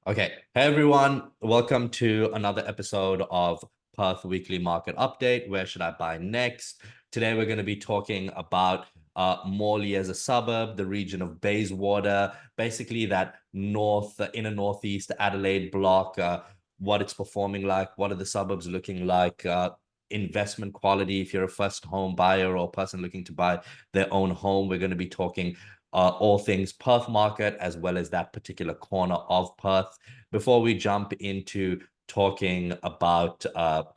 Okay. Hey everyone, welcome to another episode of Perth Weekly Market Update. Where should I buy next? Today we're going to be talking about Morley as a suburb, the region of Bayswater, basically that inner northeast Adelaide block, what it's performing like, what are the suburbs looking like, investment quality if you're a first home buyer or person looking to buy their own home. We're going to be talking all things Perth Market, as well as that particular corner of Perth. Before we jump into talking about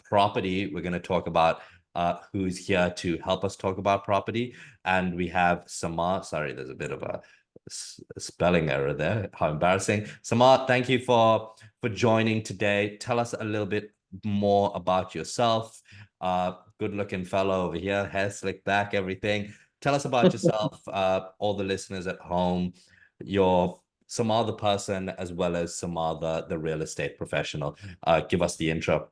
property, we're going to talk about who's here to help us talk about property. And we have Samar. Sorry, there's a bit of a spelling error there. How embarrassing. Samar, thank you for joining today. Tell us a little bit more about yourself. Good looking fellow over here, hair slicked back, everything. Tell us about yourself, all the listeners at home, your some other person, as well as some other the real estate professional. Give us the intro.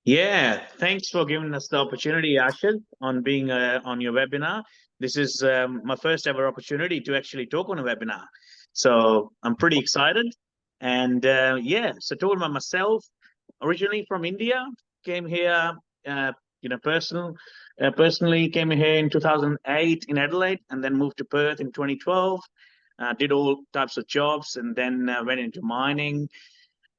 Yeah, thanks for giving us the opportunity, Arshad, on being on your webinar. This is my first ever opportunity to actually talk on a webinar. So I'm pretty excited. And so talking about myself, originally from India, came here, personally came here in 2008 in Adelaide and then moved to Perth in 2012. Did all types of jobs and then went into mining,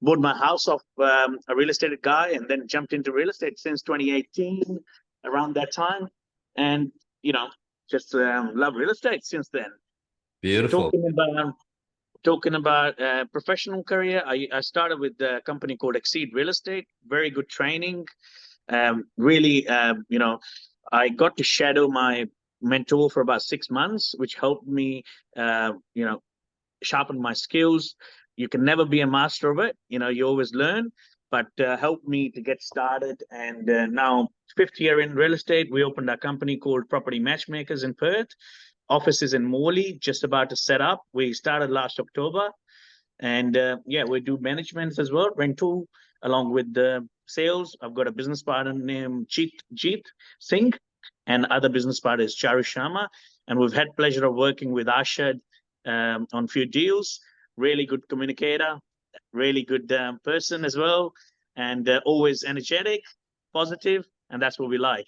bought my house off a real estate guy and then jumped into real estate since 2018 around that time, and just love real estate since then. Beautiful. Talking about professional career, I started with a company called Exceed Real Estate. Very good training. Really, I got to shadow my mentor for about 6 months, which helped me sharpen my skills. You can never be a master of it. You always learn, but helped me to get started. And now, fifth year in real estate, we opened a company called Property Matchmakers in Perth. Offices in Morley, just about to set up. We started last October. And we do management as well, rental, along with the sales. I've got a business partner named Jeet Singh, and other business partner is Charu Sharma. And we've had pleasure of working with Arshad on a few deals. Really good communicator, really good person as well, and always energetic, positive, and that's what we like.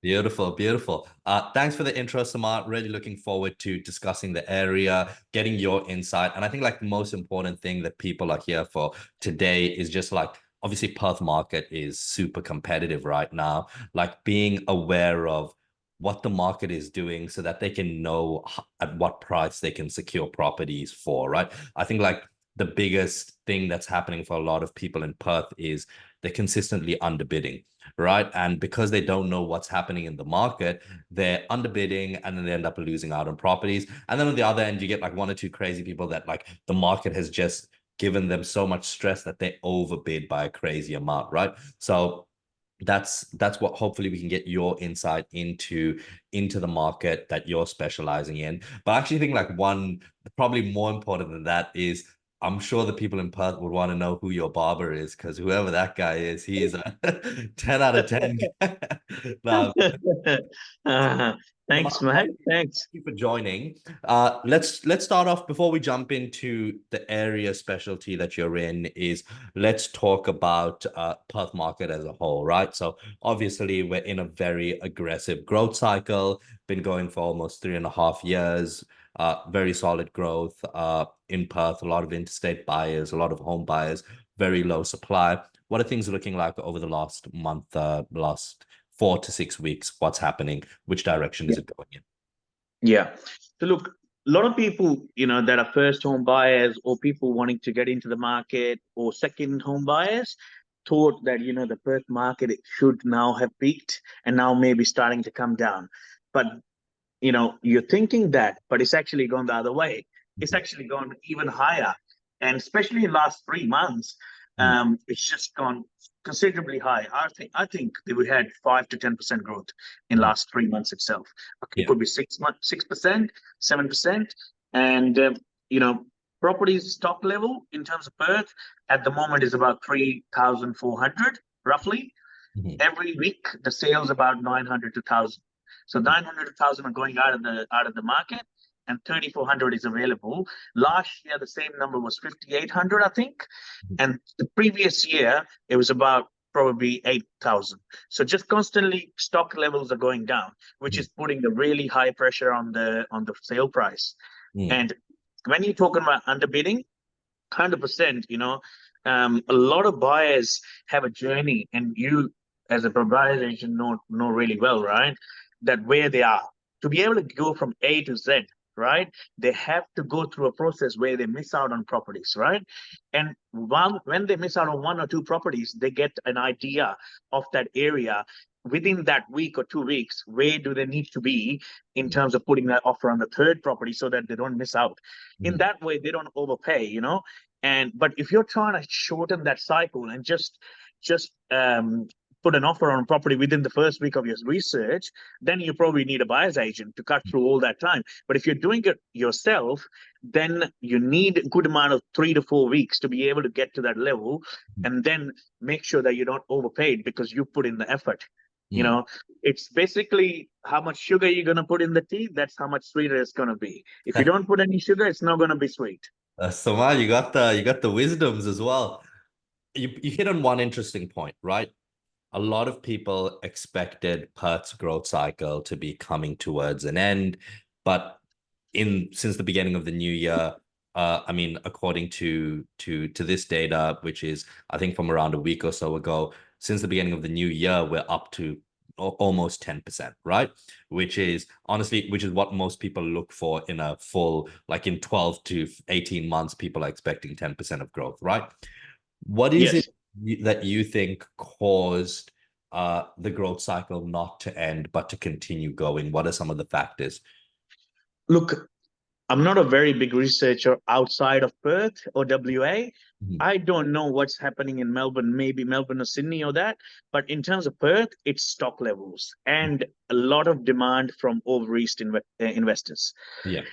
Beautiful, beautiful. Thanks for the intro, Samar. Really looking forward to discussing the area, getting your insight. And I think like the most important thing that people are here for today is just like obviously Perth market is super competitive right now. Like being aware of what the market is doing so that they can know at what price they can secure properties for, right? I think like the biggest thing that's happening for a lot of people in Perth is they're consistently underbidding, right? And because they don't know what's happening in the market, they're underbidding and then they end up losing out on properties. And then on the other end, you get like one or two crazy people that like the market has just given them so much stress that they overbid by a crazy amount, right? So that's what hopefully we can get your insight into the market that you're specializing in. But I actually think like one probably more important than that is I'm sure the people in Perth would want to know who your barber is, because whoever that guy is, he is a 10 out of 10. No, uh, thanks, mate. Thanks. you for joining. Let's start off before we jump into the area specialty that you're in. Is let's talk about Perth market as a whole, right? So obviously we're in a very aggressive growth cycle, been going for almost 3.5 years. Very solid growth in Perth. A lot of interstate buyers, a lot of home buyers, very low supply. What are things looking like over the last month, last 4 to 6 weeks? What's happening? Which direction is it going in? Yeah. So look, a lot of people, that are first home buyers or people wanting to get into the market or second home buyers thought that, the Perth market it should now have peaked and now maybe starting to come down. But, you're thinking that, but it's actually gone the other way. It's actually gone even higher. And especially in the last 3 months, Mm. it's just gone considerably high. I think we had 5 to 10% growth in last 3 months itself. It Yeah. could be 6 months, 6%, 7%, and properties stock level in terms of Perth at the moment is about 3,400 roughly. Mhm. Every week the sales about 900 to 1,000. So 900 to 1,000 are going out of the market, and 3,400 is available. Last year, the same number was 5,800, I think. And the previous year, it was about probably 8,000. So just constantly stock levels are going down, which is putting a really high pressure on the sale price. Mm. And when you're talking about underbidding, 100%, a lot of buyers have a journey, and you, as a proprietor agent, know really well, right? That where they are to be able to go from A to Z, right? They have to go through a process where they miss out on properties, right? And when they miss out on one or two properties, they get an idea of that area within that week or 2 weeks. Where do they need to be in terms of putting that offer on the third property so that they don't miss out? In that way, they don't overpay. And but if you're trying to shorten that cycle and just put an offer on a property within the first week of your research, then you probably need a buyer's agent to cut through all that time. But if you're doing it yourself, then you need a good amount of 3 to 4 weeks to be able to get to that level, and then make sure that you don't overpay it because you put in the effort. It's basically how much sugar you're going to put in the tea. That's how much sweeter it's going to be. If you don't put any sugar, it's not going to be sweet. Samar, you got the wisdoms as well. You hit on one interesting point, right? A lot of people expected Perth's growth cycle to be coming towards an end, but since the beginning of the new year, I mean, according to this data, which is I think from around a week or so ago, since the beginning of the new year, we're up to almost 10%, right? Which is what most people look for in a full, like in 12 to 18 months, people are expecting 10% of growth, right? What is it Yes. that you think caused the growth cycle not to end, but to continue going? What are some of the factors? Look, I'm not a very big researcher outside of Perth or WA. Mhm. I don't know what's happening in Melbourne, maybe Melbourne or Sydney or that. But in terms of Perth, it's stock levels and a lot of demand from over east investors. Yeah.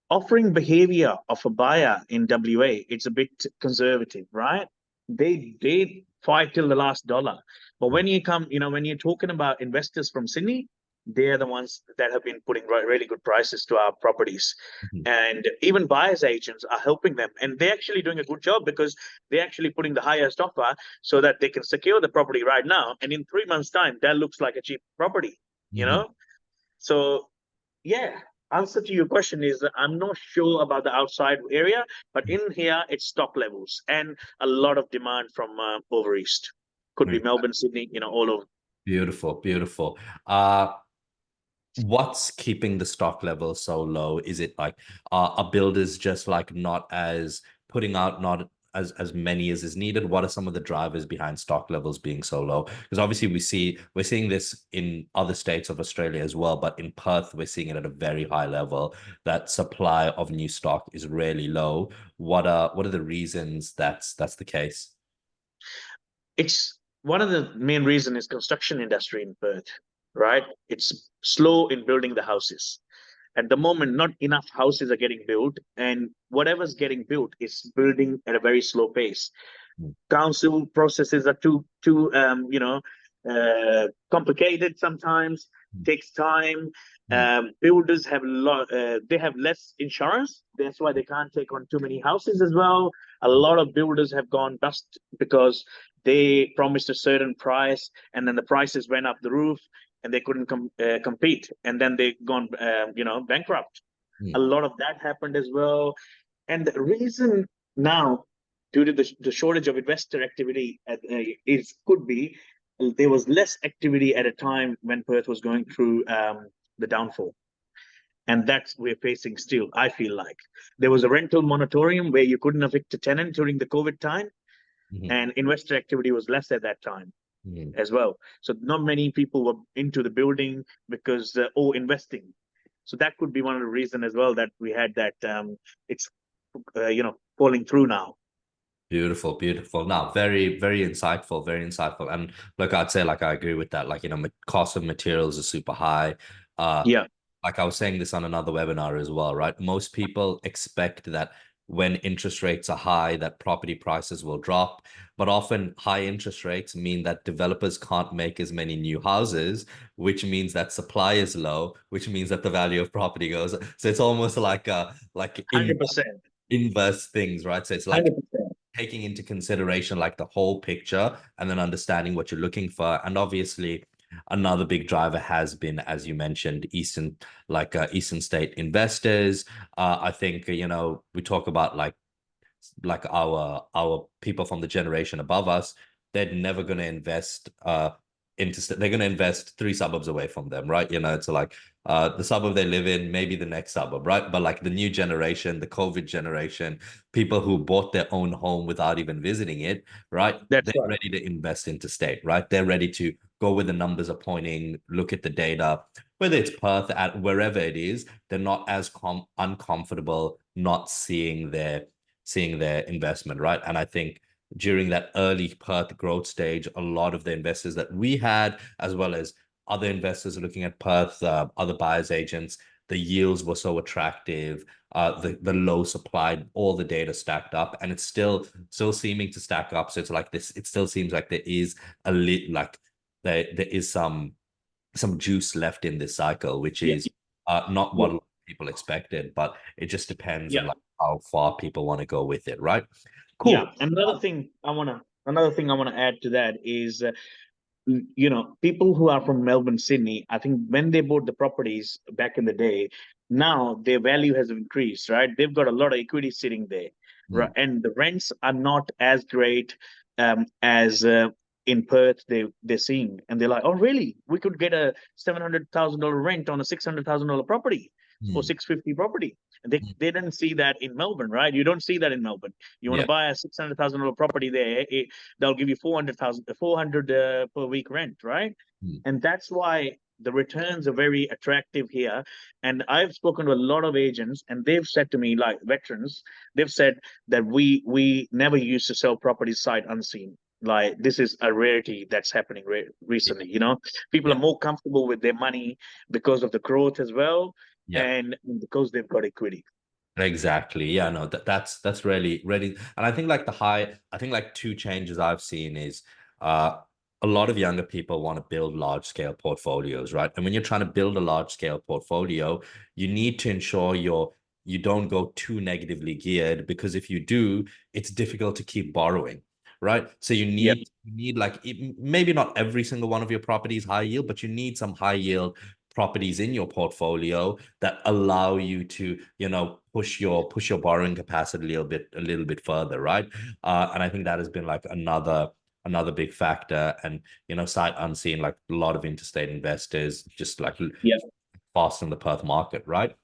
Offering behavior of a buyer in WA, it's a bit conservative, right? They fight till the last dollar. But when when you're talking about investors from Sydney, they're the ones that have been putting really good prices to our properties. Mhm. And even buyers agents are helping them. And they're actually doing a good job because they're actually putting the highest offer so that they can secure the property right now. And in 3 months' time, that looks like a cheap property, you Mhm. know? So yeah, answer to your question is that I'm not sure about the outside area, but in here it's stock levels and a lot of demand from over east. Could be Melbourne, Sydney, all over. Beautiful, beautiful. What's keeping the stock level so low? Is it like are builders just like not as putting out not as many as is needed? What are some of the drivers behind stock levels being so low? Because obviously we're seeing this in other states of Australia as well, but in Perth we're seeing it at a very high level. That supply of new stock is really low. What are the reasons that's the case? It's one of the main reason is construction industry in Perth, right? It's slow in building the houses. At the moment, not enough houses are getting built, and whatever's getting built is building at a very slow pace. Mm. Council processes are too complicated sometimes. Takes time. Mm. Builders have they have less insurance. That's why they can't take on too many houses as well. A lot of builders have gone bust because they promised a certain price and then the prices went up the roof and they couldn't compete, and then they gone bankrupt. A Mm. lot of that happened as well. And the reason now, due to the shortage of investor activity, is could be there was less activity at a time when Perth was going through the downfall. And that's we're facing still, I feel like. There was a rental moratorium where you couldn't evict a tenant during the COVID time, Mhm. and investor activity was less at that time Mhm. as well. So not many people were into the building because or investing. So that could be one of the reasons as well that we had that it's falling through now. Beautiful, beautiful. Now, very, very insightful, very insightful. And look, I'd say like I agree with that. Like, cost of materials is super high. Uh, Yeah. like I was saying this on another webinar as well, right? Most people expect that when interest rates are high, that property prices will drop. But often high interest rates mean that developers can't make as many new houses, which means that supply is low, which means that the value of property goes. So it's almost like in 100%. inverse things, right? So it's like 100%. taking into consideration like the whole picture and then understanding what you're looking for. And obviously, another big driver has been, as you mentioned, Eastern state investors. I think we talk about like our people from the generation above us, they're never going to invest they're going to invest 3 suburbs away from them, right? It's like the suburb they live in, maybe the next suburb, right? But like the new generation, the COVID generation, people who bought their own home without even visiting it, right? That's They're right. ready to invest into state, right? They're ready to go where the numbers are pointing, look at the data, whether it's Perth, at wherever it is. They're not as uncomfortable not seeing their investment, right? And I think during that early Perth growth stage, a lot of the investors that we had, as well as other investors looking at Perth, other buyers agents, the yields were so attractive, the low supply, all the data stacked up, and it's still seeming to stack up. So it's like this. It still seems like there is there is some juice left in this cycle, which Yeah. is not Yeah. what a lot of people expected, but it just depends on Yeah. like how far people want to go with it, right? Yeah. Cool. Another thing I wanna add to that is, people who are from Melbourne, Sydney, I think when they bought the properties back in the day, now their value has increased, right? They've got a lot of equity sitting there, right? Mm, And the rents are not as great as in Perth they're seeing, and they're like, oh, really? We could get a $700,000 rent on a $600,000 property or mm, 650 property. And they, mm, they didn't see that in Melbourne, right? You don't see that in Melbourne. You want to yeah. buy a $600,000 property there, they'll give you 400 per week rent, right? Mm, And that's why the returns are very attractive here. And I've spoken to a lot of agents, and they've said to me, like veterans, they've said that we never used to sell properties sight unseen. Like this is a rarity that's happening recently. People yeah. are more comfortable with their money because of the growth as well, Yeah. and because they've got equity. Exactly. Yeah, no, that's really, and I think like I think like two changes I've seen is uh a lot of younger people want to build large scale portfolios, right? And when you're trying to build a large scale portfolio, you need to ensure you don't go too negatively geared, because if you do, it's difficult to keep borrowing, right? So Yep. you need like maybe not every single one of your properties high yield, but you need some high yield properties in your portfolio that allow you to push your borrowing capacity a little bit further, right? And I think that has been like another big factor. And sight unseen, like a lot of interstate investors just like Yep. fast in the Perth market, right?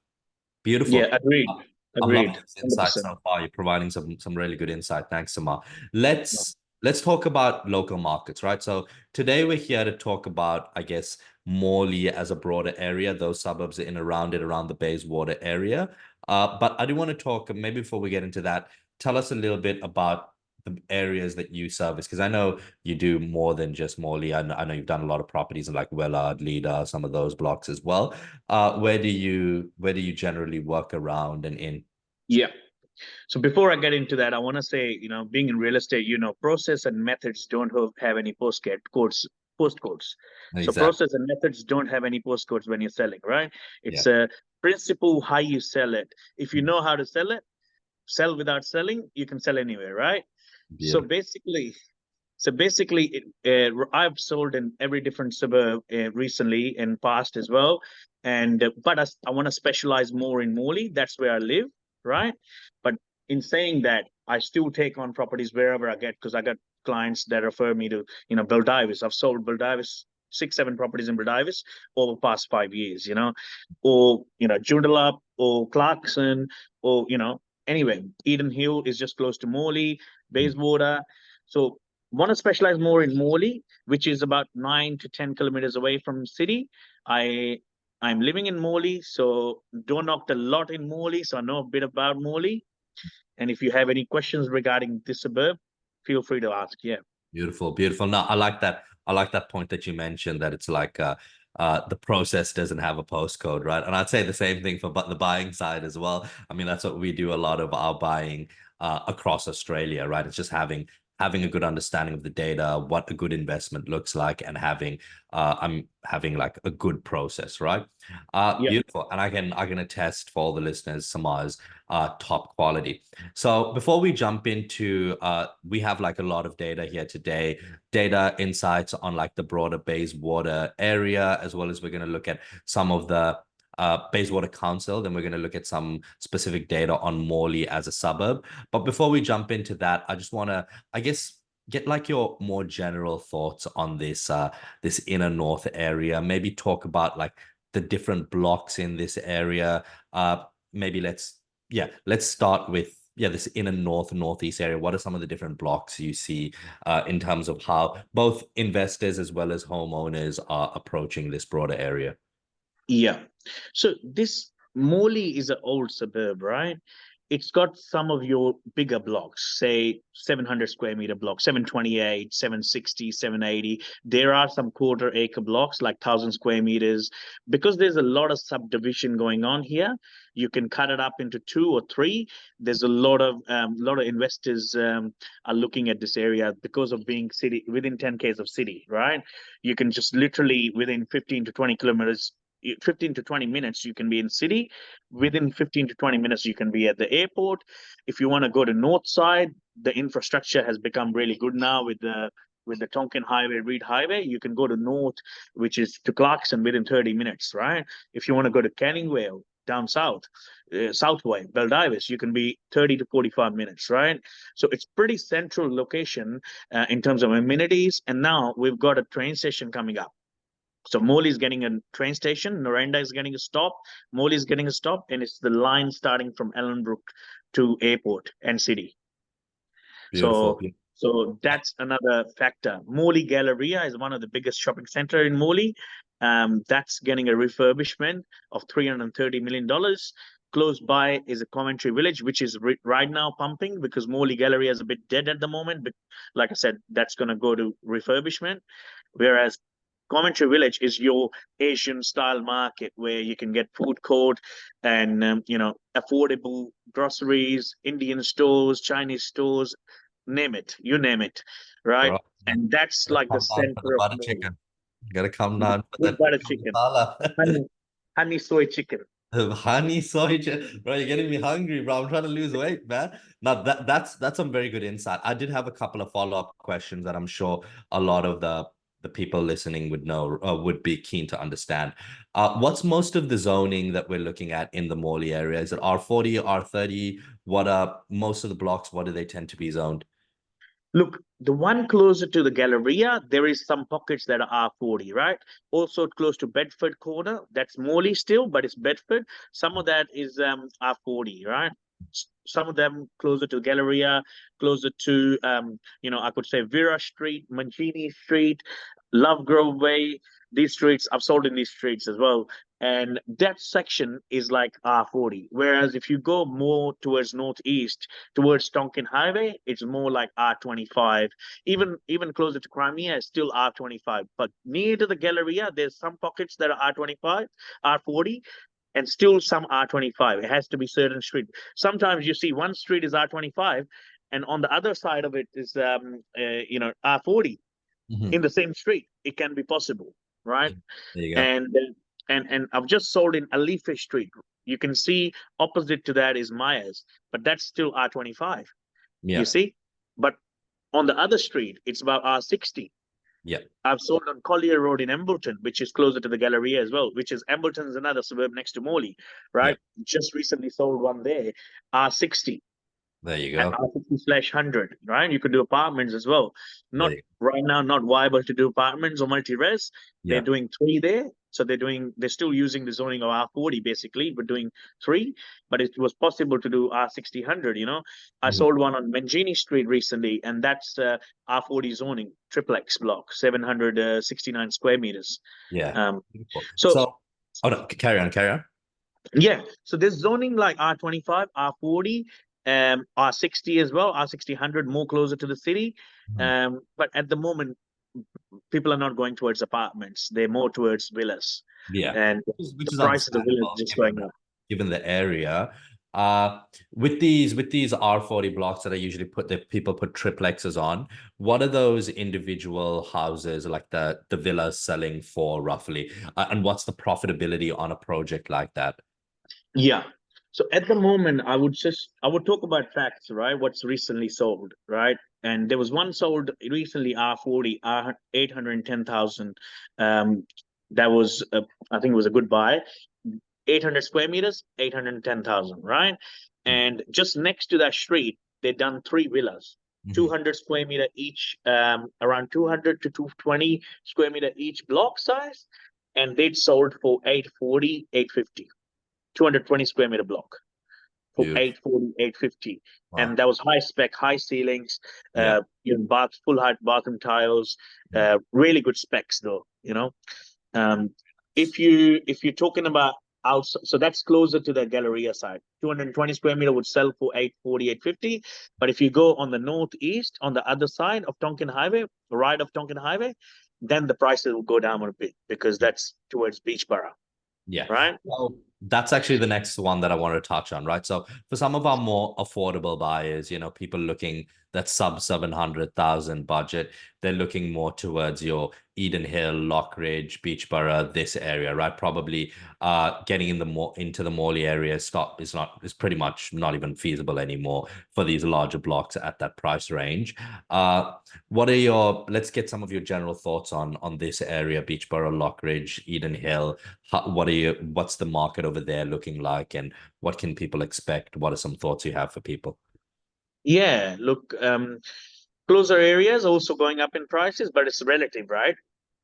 Beautiful. Yeah. Agreed. Uh, I'm loving Agreed. this insight 100%. so far. You're providing some really good insight. Thanks, Samar. Let's talk about local markets, right? So today we're here to talk about, I guess, Morley as a broader area, those suburbs in around it, around the Bayswater area. But I do want to talk, maybe before we get into that, tell us a little bit about the areas that you service, because I know you do more than just Morley. I know you've done a lot of properties in like Wellard, Leader, some of those blocks as well. Where do you generally work around and in? Yeah. So before I get into that, I want to say, being in real estate, process and methods don't have any postcodes. So Exactly. process and methods don't have any postcodes when you're selling, right? Yeah. It's a principle how you sell it. If you know how to sell it, sell without selling, you can sell anywhere, right? So Beautiful. basically, I've sold in every different suburb recently and past as well. And but I want to specialize more in Morley. That's where I live, right? But in saying that, I still take on properties wherever I get, because I got clients that refer me to, Beldivis. I've sold Beldivis 6, 7 properties in Beldivis over the past 5 years, or Joondalup or Clarkson, or anyway, Eden Hill is just close to Morley, Bayswater. So want to specialize more in Morley, which is about 9 to 10 kilometers away from city. I I'm living in Morley, so don't knock a lot in Morley, so I know a bit about Morley. And if you have any questions regarding this suburb, feel free to ask. Yeah. Beautiful, beautiful. No, I like that. I like that point that you mentioned, that it's like the process doesn't have a postcode, right? And I'd say the same thing for the buying side as well. I mean, that's what we do a lot of our buying across Australia, right? It's just having a good understanding of the data, what a good investment looks like, and I'm having like a good process, right? Yeah. Beautiful. And I can attest for all the listeners, Samar's top quality. So before we jump into we have like a lot of data here today, data insights on like the broader Bayswater area, as well as we're going to look at some of the Bayswater Council. Then we're going to look at some specific data on Morley as a suburb. But before we jump into that, I just want to, I guess, get like your more general thoughts on this inner north area. Maybe talk about like the different blocks in this area. Maybe let's start with this inner northeast area. What are some of the different blocks you see in terms of how both investors as well as homeowners are approaching this broader area? Yeah. So this Morley is an old suburb, right? It's got some of your bigger blocks, say 700 square meter blocks, 728, 760, 780. There are some quarter acre blocks, like 1,000 square meters. Because there's a lot of subdivision going on here, you can cut it up into two or three. There's a lot of investors are looking at this area because of being city within 10 k's of city, right? You can just literally within 15 to 20 kilometers 15 to 20 minutes you can be in city. Within 15 to 20 minutes you can be at the airport. If you want to go to north side, the infrastructure has become really good now with the Tonkin Highway, Reed Highway. You can go to north, which is to Clarkson, within 30 minutes, right? If you want to go to Canning Vale down south, Southway, Baldivis, you can be 30 to 45 minutes, right? So it's pretty central location in terms of amenities. And now we've got a train station coming up. So Morley is getting a train station, Noranda is getting a stop, Morley is getting a stop, and it's the line starting from Ellenbrook to airport and city. Beautiful. So that's another factor. Morley Galleria is one of the biggest shopping center in Morley. That's getting a refurbishment of $330 million. Close by is a Coventry Village, which is right now pumping because Morley Galleria is a bit dead at the moment. But like I said, that's going to go to refurbishment. Whereas Coventry Village is your Asian style market where you can get food court and affordable groceries, Indian stores, Chinese stores, name it, you name it, right? Bro, And that's gotta like the come down for the center of butter Morley. chicken. Gotta come down for Good that butter chicken chicken, masala. honey, honey soy chicken. Honey soy chicken. Bro, you're getting me hungry, bro. I'm trying to lose weight, man. Now that's some very good insight. I did have a couple of follow-up questions that I'm sure a lot of the people listening would know would be keen to understand. What's most of the zoning that we're looking at in the Morley area? Is it R40, R30? What are most of the blocks? What do they tend to be zoned? Look, the one closer to the Galleria, there is some pockets that are R40, right? Also close to Bedford Corner, that's Morley still, but it's Bedford. Some of that is R40, right? Some of them closer to Galleria, closer to I could say Vera Street, Mancini Street, Lovegrove Way. These streets, I've sold in these streets as well. And that section is like R40. Whereas if you go more towards northeast, towards Tonkin Highway, it's more like R25. Even closer to Crimea, it's still R25. But near to the Galleria, there's some pockets that are R25, R40, and still some R25. It has to be certain street. Sometimes you see one street is R25, and on the other side of it is R40 Mhm. in the same street. It can be possible, right? There you go. And I've just sold in Alife Street. You can see opposite to that is Myers, but that's still R25. You Yeah. see, but on the other street, it's about R60. Yeah. I've sold on Collier Road in Embleton, which is closer to the Galleria as well, which is Embleton is another suburb next to Morley, Yeah. right? Just recently sold one there, R60 There you and go. R50/100, right? You could do apartments as well. There Not you right now, not viable to do apartments or multi-res. They're Yeah. doing three there. So they're still using the zoning of R40 basically, but doing three. But it was possible to do R60/100. I Mhm. sold one on Mangini Street recently, and that's R40 zoning, triplex block, 769 square meters. Yeah. Um, Beautiful. so So, oh no, carry on, carry on. yeah, so there's zoning like R25, R40, R60 as well, R60/100 more closer to the city. Mhm. But at the moment, people are not going towards apartments; they're more towards villas, Yeah, and which the is price of the villas understandable just going up. given the area. With these R40 blocks that I usually people put triplexes on, what are those individual houses like the villas selling for roughly? And what's the profitability on a project like that? Yeah. So at the moment, I would talk about facts, right? What's recently sold, right? And there was one sold recently, R40, R 810,000. That was, I think it was a good buy. 800 square meters, 810,000, right? And just next to that street, they've done three villas, Mhm. 200 square meter each, around 200 to 220 square meter each block size. And they'd sold for 840, 850. 220 square meter block for Beautiful. 840, 850. Wow. And that was high spec, high ceilings, Yeah. full height bathroom tiles, really good specs though, Um, if you're talking about outside, so that's closer to the Galleria side. 220 square meter would sell for 840, 850. But if you go on the northeast, on the other side of Tonkin Highway, right of Tonkin Highway, then the prices will go down a bit because that's towards Beachborough, Yeah. right? So that's actually the next one that I want to touch on, right? So for some of our more affordable buyers, people looking that sub 700,000 budget, they're looking more towards your Eden Hill, Lockridge, Beachborough, this area, right? Probably getting into the Morley area is pretty much not even feasible anymore for these larger blocks at that price range. Uh, let's get some of your general thoughts on this area, Beachborough, Lockridge, Eden Hill. What's the market over there looking like, and what can people expect? What are some thoughts you have for people? Yeah, look, closer areas also going up in prices, but it's relative, right?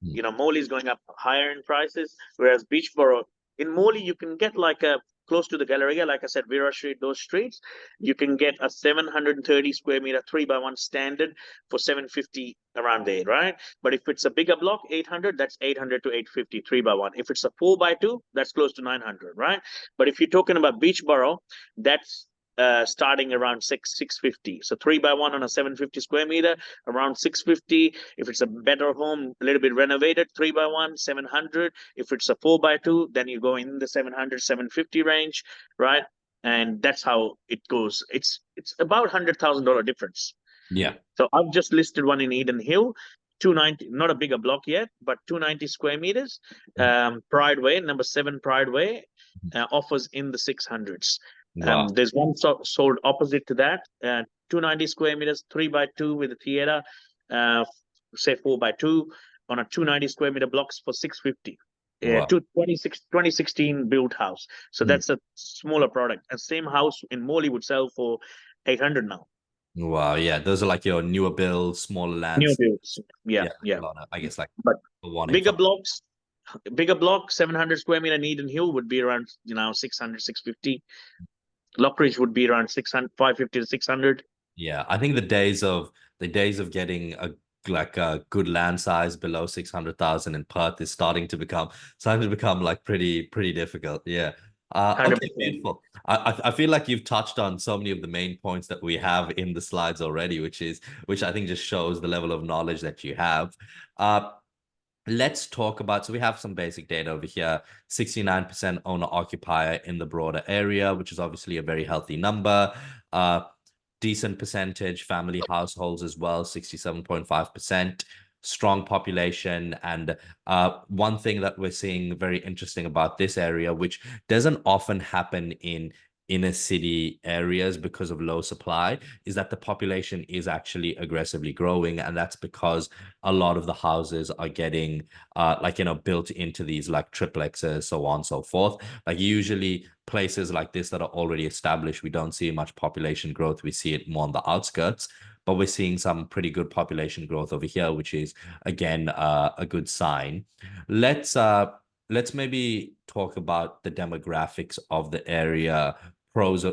Mm. Morley's going up higher in prices, whereas Beachboro, in Morley, you can get like a close to the Galleria, like I said, Vera Street, those streets, you can get a 730 square meter 3x1 standard for 750 around there, right? But if it's a bigger block, 800, that's 800 to 850 3x1. If it's a 4x2, that's close to 900, right? But if you're talking about Beachboro, that's starting around 650. So 3x1 on a 750 square meter, around 650. If it's a better home, a little bit renovated, 3x1, 700. If it's a 4x2, then you go in the 700, 750 range, right? And that's how it goes. It's about $100,000 difference. Yeah. So I've just listed one in Eden Hill, 290, not a bigger block yet, but 290 square meters. Pride Way, number 7 Pride Way, offers in the 600s. Wow. There's one sold opposite to that, 290 square meters, 3x2 with a theater, say 4x2 on a 290 square meter blocks for 650. Wow. 2016 built house. So Mm. that's a smaller product. And same house in Morley would sell for 800 now. Wow. Yeah. Those are like your newer builds, smaller New lands. builds. Yeah, Yeah. A yeah. lot of, I guess, like But wanting bigger from. blocks, bigger block, 700 square meter Eden Hill would be around, 600, 650. Lockridge would be around 600, 550 to 600. Yeah. I think the days of getting a good land size below 600,000 in Perth is starting to become like pretty difficult. Yeah. Okay, 100%. beautiful. I feel like you've touched on so many of the main points that we have in the slides already, which I think just shows the level of knowledge that you have. Uh, let's talk about, so we have some basic data over here. 69% owner occupier in the broader area, which is obviously a very healthy number. Decent percentage family households as well, 67.5%. Strong population. And one thing that we're seeing very interesting about this area, which doesn't often happen in inner city areas because of low supply, is that the population is actually aggressively growing. And that's because a lot of the houses are getting built into these like triplexes, so on and so forth. Like usually places like this that are already established, we don't see much population growth. We see it more on the outskirts, but we're seeing some pretty good population growth over here, which is again a good sign. Let's maybe talk about the demographics of the area, pros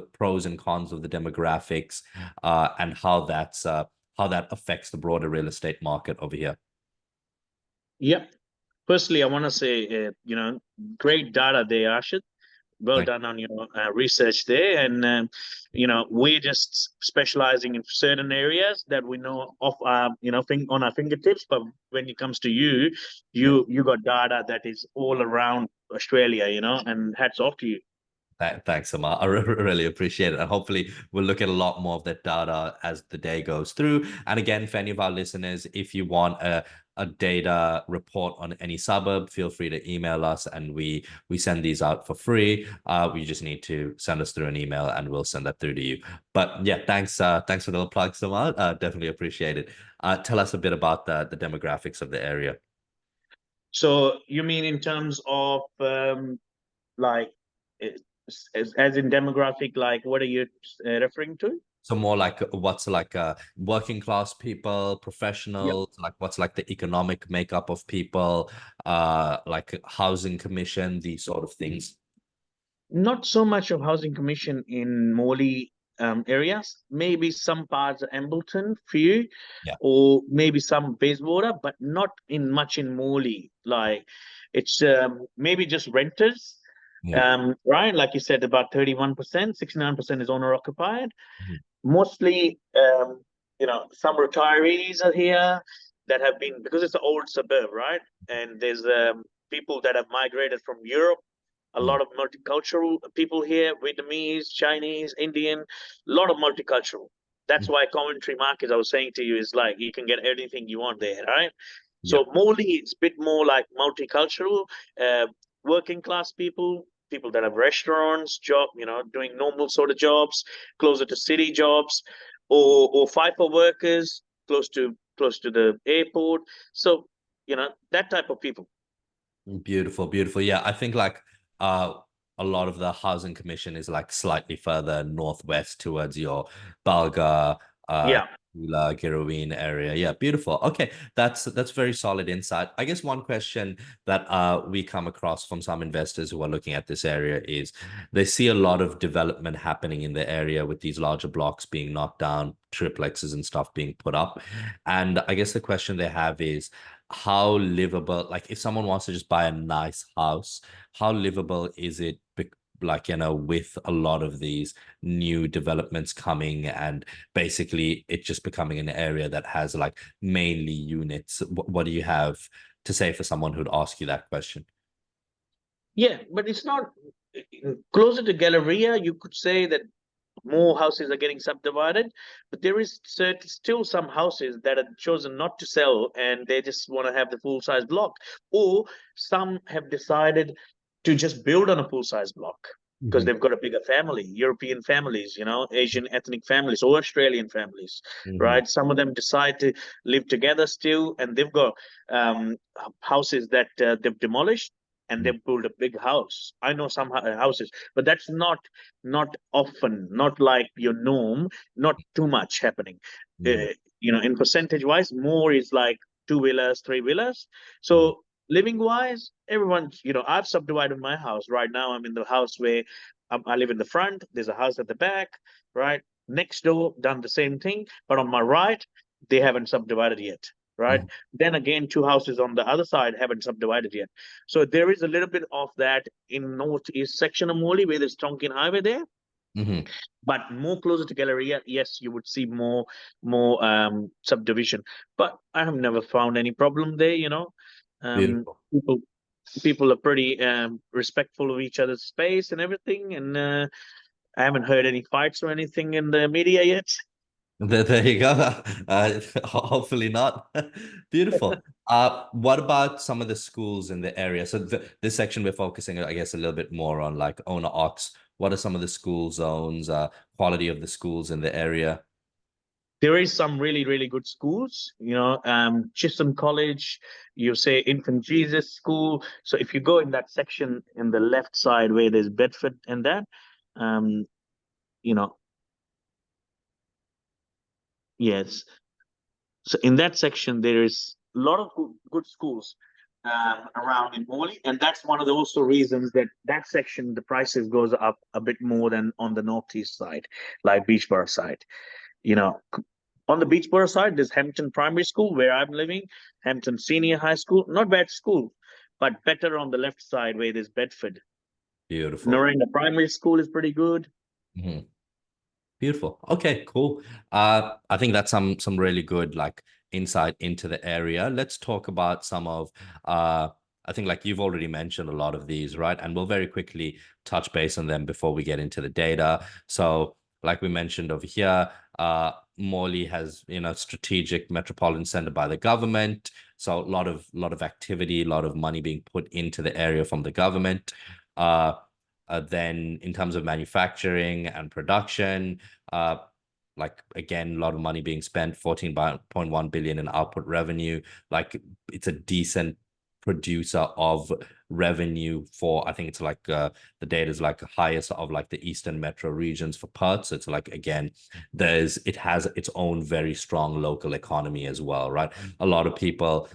and cons of the demographics, and how that affects the broader real estate market over here. Yep. Firstly, I want to say, great data there, Arshad. Well Thank done on your research there. And, we're just specializing in certain areas that we know of, on our fingertips. But when it comes to you, yeah. you got data that is all around Australia, and hats off to you. Thanks, Amar. I really appreciate it. And hopefully, we'll look at a lot more of that data as the day goes through. And again, for any of our listeners, if you want a data report on any suburb, feel free to email us and we send these out for free. We just need to send us through an email and we'll send that through to you. But yeah, thanks for the plug, Samar. Definitely appreciate it. Tell us a bit about the demographics of the area. So you mean in terms of like eh, as in demographic, like what are you referring to? So more like what's like working class people, Yeah. professionals, like what's like the economic makeup of people, like housing commission, these sort of things. Not so much of housing commission in Morley areas. Maybe some parts of Embleton for you, Yeah. or maybe some Bayswater, but not in much in Morley. Like it's maybe just renters. Yeah. Right, like you said, about 31%, 69% is owner occupied. Mhm. Mostly, some retirees are here that have been, because it's an old suburb, right? And there's people that have migrated from Europe, a Mm. lot of multicultural people here, Vietnamese, Chinese, Indian, a lot of multicultural. That's Mm. why Coventry Market, I was saying to you, is like you can get anything you want there, right? Yeah. So Morley, it's a bit more like multicultural, uh, working class people, people that have restaurants, doing normal sort of jobs, closer to city jobs, or FIFO workers, close to the airport. So, that type of people. Beautiful, beautiful. Yeah, I think like uh a lot of the housing commission is like slightly further northwest towards your Balga, Yeah. Tooele, Girraween area. Yeah, beautiful. Okay, that's very solid insight. I guess one question that we come across from some investors who are looking at this area is they see a lot of development happening in the area with these larger blocks being knocked down, triplexes and stuff being put up. And I guess the question they have is how livable, like if someone wants to just buy a nice house, how livable is it like with a lot of these new developments coming and basically it just becoming an area that has like mainly units. What do you have to say for someone who'd ask you that question? Yeah, but it's not closer to Galleria. You could say that more houses are getting subdivided, but there is still some houses that are chosen not to sell and they just want to have the full size block, or some have decided to just build on a full size block because Mhm. they've got a bigger family, European families, Asian ethnic families or Australian families, Mhm. right? Some of them decide to live together still, and they've got houses that they've demolished and Mhm. they've built a big house. I know some houses, but that's not often, not like your norm, not too much happening. Mhm. Uh, in percentage wise, more is like two wheelers, three wheelers. Mhm. So living wise, everyone, I've subdivided my house. Right now, I'm in the house where I live in the front. There's a house at the back, right? Next door, done the same thing. But on my right, they haven't subdivided yet, right? Mhm. Then again, two houses on the other side haven't subdivided yet. So there is a little bit of that in northeast section of Morley where there's Tonkin Highway there. Mhm. But more closer to Galleria, yes, you would see more subdivision. But I have never found any problem there. Beautiful. People are pretty respectful of each other's space and everything, and I haven't heard any fights or anything in the media yet. There you go. Hopefully not. Beautiful. What about some of the schools in the area? So this section we're focusing, I guess, a little bit more on like owner ox. What are some of the school zones, quality of the schools in the area? There is some really really good schools, Chisholm College, you say Infant Jesus School. So if you go in that section in the left side where there's Bedford and that, um, you know, yes. So in that section, there is a lot of good schools around in Morley, and that's one of the also reasons that that section the prices goes up a bit more than on the northeast side, like Beachborough side. You know, on the Beachborough side, there's Hampton Primary School where I'm living, Hampton Senior High School, not bad school, but better on the left side where there's Bedford. Beautiful. Naranga Primary School is pretty good. Mhm. Beautiful. Okay, cool. I think that's some really good like insight into the area. Let's talk about some of I think like you've already mentioned a lot of these, right? And we'll very quickly touch base on them before we get into the data. So, like we mentioned over here, Morley has, strategic metropolitan center by the government. So a lot of activity, a lot of money being put into the area from the government. Uh, then in terms of manufacturing and production, uh, like again, a lot of money being spent, 14.1 billion in output revenue. Like it's a decent producer of revenue for, I think it's like the data is like highest of like the eastern metro regions for Perth. So it's like again, it has its own very strong local economy as well, right? A lot of people,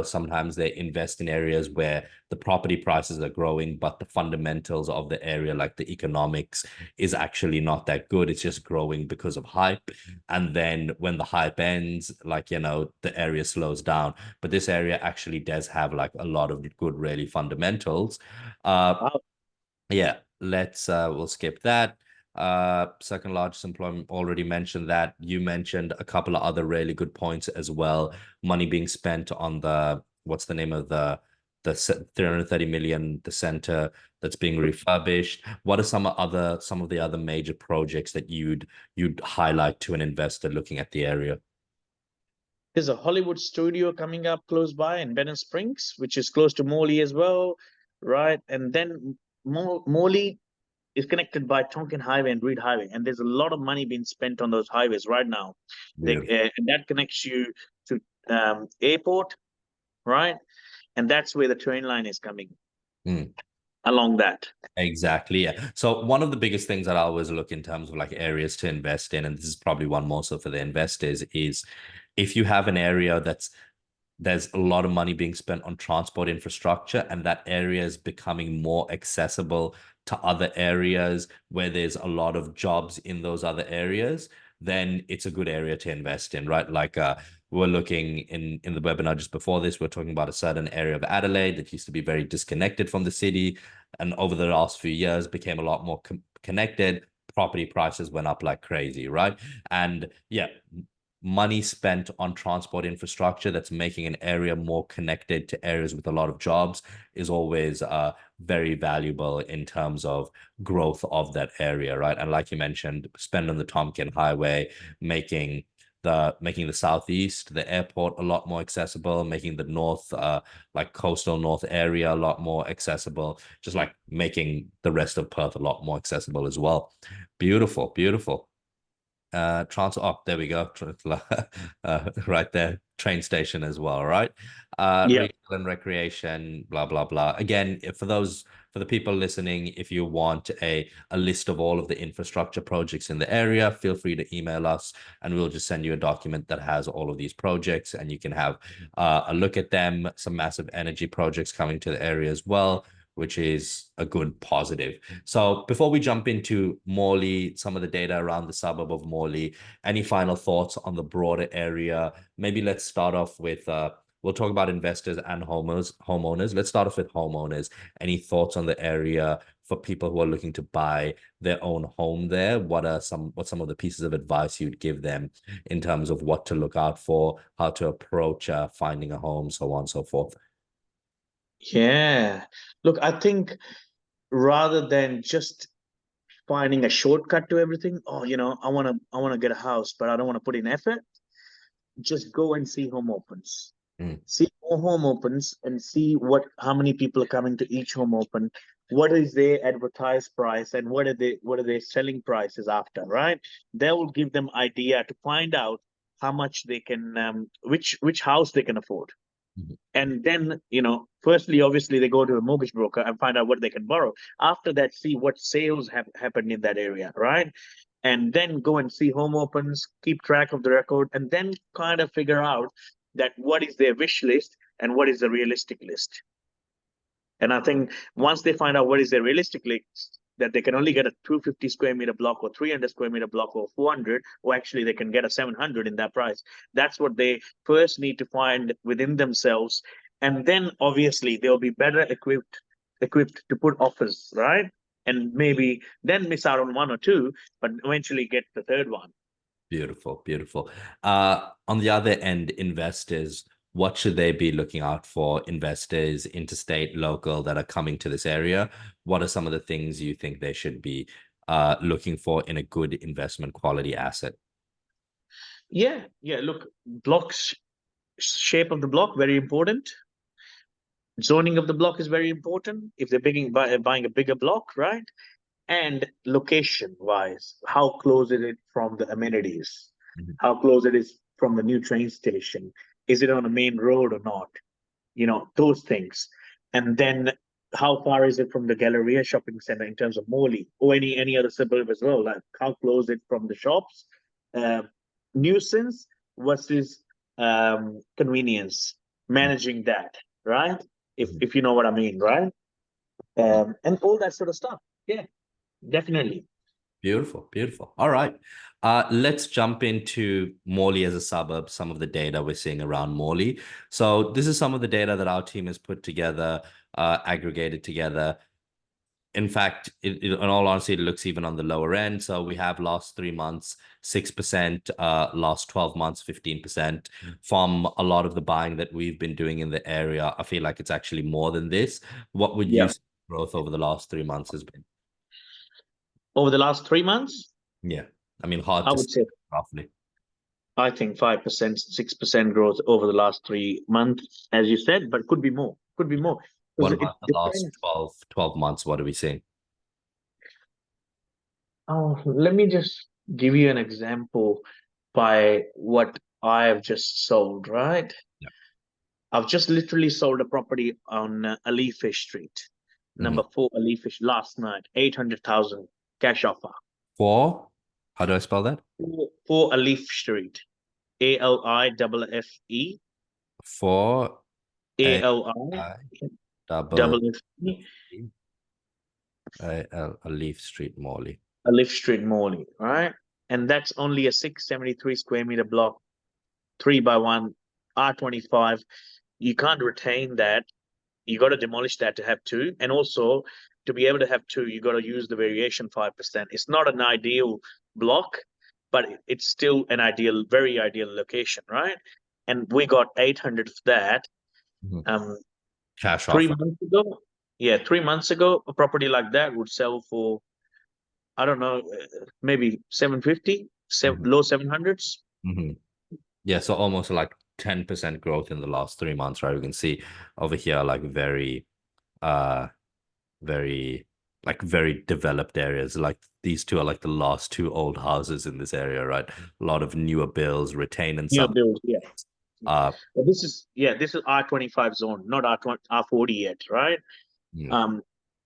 sometimes they invest in areas where the property prices are growing, but the fundamentals of the area, like the economics, is actually not that good. It's just growing because of hype. And then when the hype ends, like, the area slows down. But this area actually does have like a lot of good, really fundamentals. Uh, Wow. yeah, we'll skip that. Second largest employment, already mentioned that. You mentioned a couple of other really good points as well. Money being spent on what's the name of the 330 million, the center that's being refurbished. What are some of the other major projects that you'd highlight to an investor looking at the area? There's a Hollywood studio coming up close by in Bennet Springs, which is close to Morley as well, right? And then Morley is connected by Tonkin Highway and Reed Highway, and there's a lot of money being spent on those highways right now. Beautiful. And that connects you to airport, right? And that's where the train line is coming Mm. along that. Exactly. Yeah. So one of the biggest things that I always look in terms of like areas to invest in, and this is probably one more so for the investors, is if you have an area there's a lot of money being spent on transport infrastructure, and that area is becoming more accessible to other areas where there's a lot of jobs in those other areas, then it's a good area to invest in, right? Like we're looking in the webinar just before this, we're talking about a certain area of Adelaide that used to be very disconnected from the city, and over the last few years became a lot more connected. Property prices went up like crazy, right? And yeah, money spent on transport infrastructure that's making an area more connected to areas with a lot of jobs is always very valuable in terms of growth of that area, right? And like you mentioned, spend on the Tompkin Highway, making the southeast, the airport, a lot more accessible, making the north, like coastal north area, a lot more accessible, just like making the rest of Perth a lot more accessible as well. Beautiful, beautiful. Transport. Oh, there we go. Right there, train station as well, right? Yeah. Retail and recreation, blah blah blah. Again, for the people listening, if you want a list of all of the infrastructure projects in the area, feel free to email us, and we'll just send you a document that has all of these projects, and you can have a look at them. Some massive energy projects coming to the area as well, which is a good positive. So before we jump into Morley, some of the data around the suburb of Morley, any final thoughts on the broader area? Maybe let's start off with we'll talk about investors and homeowners. Let's start off with homeowners. Any thoughts on the area for people who are looking to buy their own home there? What's some of the pieces of advice you'd give them in terms of what to look out for, how to approach finding a home, so on and so forth? Yeah. Look, I think rather than just finding a shortcut to everything, oh, I want to get a house, but I don't want to put in effort. Just go and see home opens. Mm, See more home opens and see how many people are coming to each home open. What is their advertised price and what are their selling prices after, right? That will give them idea to find out how much they can which house they can afford. mhm, And then, firstly, obviously, they go to a mortgage broker and find out what they can borrow. After that, see what sales have happened in that area, right? And then go and see home opens, keep track of the record, and then kind of figure out that what is their wish list and what is the realistic list. And I think once they find out what is their realistic list, that they can only get a 250 square meter block or 300 square meter block or 400, or actually they can get a 700 in that price. That's what they first need to find within themselves. And then obviously they'll be better equipped to put offers, right? and maybe then miss out on one or two, but eventually get the third one. Beautiful, beautiful. On the other end, investors, what should they be looking out for? Investors, interstate, local, that are coming to this area. What are some of the things you think they should be looking for in a good investment quality asset? Yeah, yeah. Look, blocks, shape of the block, very important. Zoning of the block is very important if they're buying a bigger block, right? And location wise, how close is it from the amenities? Mhm. How close it is from the new train station? Is it on a main road or not? Those things. And then how far is it from the Galleria shopping center in terms of Morley or any other suburb as well? Like how close it from the shops? Uh, Nuisance versus convenience, managing that, right? Mhm. If you know what I mean, right? And all that sort of stuff. Yeah, definitely. Beautiful, beautiful. All right. Let's jump into Morley as a suburb, some of the data we're seeing around Morley. So this is some of the data that our team has put together, aggregated together. In fact, in all honesty, it looks even on the lower end. So we have last 3 months, 6%, last 12 months, 15%. From a lot of the buying that we've been doing in the area, I feel like it's actually more than this. What would you Yeah. say growth over the last 3 months has been? Over the last 3 months, Yeah. I mean, hard I to would say say roughly. I think 5%, 6% growth over the last 3 months, as you said, but could be more. Could be more. What Because it about the last depends. 12 months? What are we seeing? Oh, let me just give you an example by what I have just sold, right? Yeah. I've just literally sold a property on Alife Street, Mhm. number 4 Alife last night, 800,000 cash offer. For, how do I spell that? 4 Alife Street, ALIFFE, For A ALI I double double F E, E A L, a Leaf Street, Morley. Alife Street Morley, right? And that's only a 673 square meter block, 3 by 1, R25. You can't retain that. You got to demolish that to have two. And also, to be able to have two, you got to use the variation 5%. It's not an ideal block, but it's still an ideal, very ideal location, right? And we got 800 of that. Mhm. Um, Cash three offer. months ago, yeah, 3 months ago, a property like that would sell for, I don't know, maybe 750, Mhm. low 700s. Mhm. Yeah, so almost like 10% growth in the last 3 months, right? We can see over here like uh very very developed areas. Like these two are like the last two old houses in this area, right? A lot of newer builds, retain and New some. build, yeah. Uh But this is R25 zone, not R40 yet, right? yeah. Um,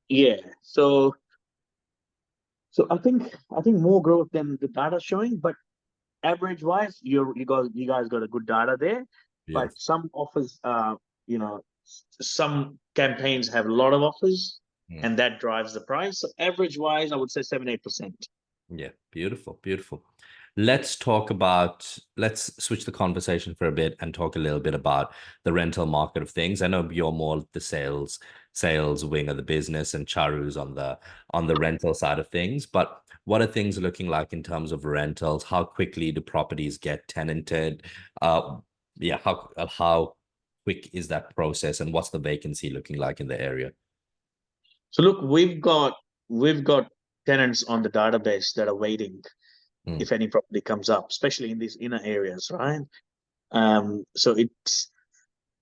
yeah. So I think more growth than the data showing, but average wise, you guys got a good data there. But Beautiful. some offers, some campaigns have a lot of offers, Mm. and that drives the price. So average wise, I would say 7-8%. Yeah, beautiful, beautiful. Let's switch the conversation for a bit and talk a little bit about the rental market of things. I know you're more the sales wing of the business and Charu's on the rental side of things, but what are things looking like in terms of rentals? How quickly do properties get tenanted? Uh yeah, how quick is that process and what's the vacancy looking like in the area? So look, we've got tenants on the database that are waiting Mm, if any property comes up, especially in these inner areas, right? So it's